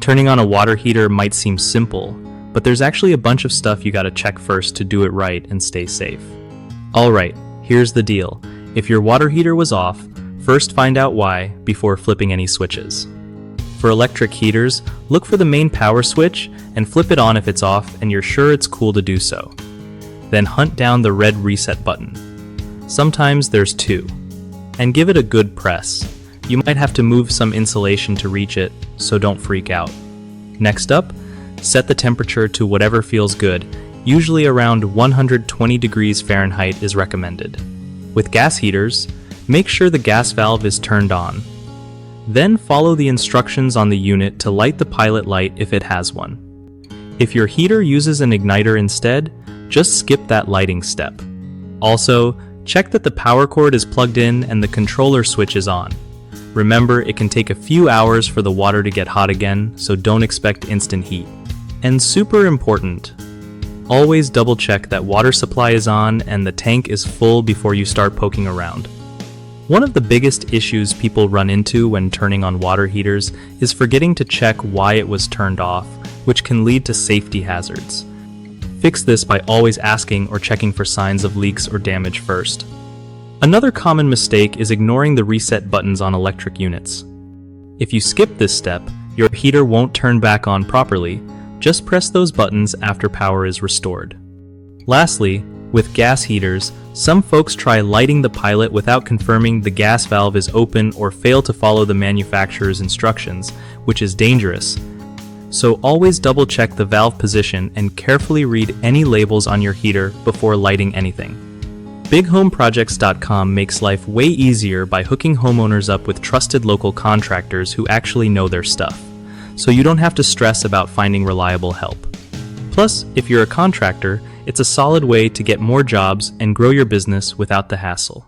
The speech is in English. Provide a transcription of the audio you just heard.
Turning on a water heater might seem simple, but there's actually a bunch of stuff you gotta check first to do it right and stay safe. Alright, here's the deal. If your water heater was off, first find out why before flipping any switches. For electric heaters, look for the main power switch and flip it on if it's off and you're sure it's cool to do so. Then hunt down the red reset button. Sometimes there's two. And give it a good press. You might have to move some insulation to reach it, so don't freak out. Next up, set the temperature to whatever feels good. Usually around 120 degrees Fahrenheit is recommended. With gas heaters, make sure the gas valve is turned on. Then follow the instructions on the unit to light the pilot light if it has one. If your heater uses an igniter instead, just skip that lighting step. Also, check that the power cord is plugged in and the controller switch is on. Remember, it can take a few hours for the water to get hot again, so don't expect instant heat. And super important, always double check that water supply is on and the tank is full before you start poking around. One of the biggest issues people run into when turning on water heaters is forgetting to check why it was turned off, which can lead to safety hazards. Fix this by always asking or checking for signs of leaks or damage first. Another common mistake is ignoring the reset buttons on electric units. If you skip this step, your heater won't turn back on properly. Just press those buttons after power is restored. Lastly, with gas heaters, some folks try lighting the pilot without confirming the gas valve is open or fail to follow the manufacturer's instructions, which is dangerous. So always double check the valve position and carefully read any labels on your heater before lighting anything. BigHomeProjects.com makes life way easier by hooking homeowners up with trusted local contractors who actually know their stuff, so you don't have to stress about finding reliable help. Plus, if you're a contractor, it's a solid way to get more jobs and grow your business without the hassle.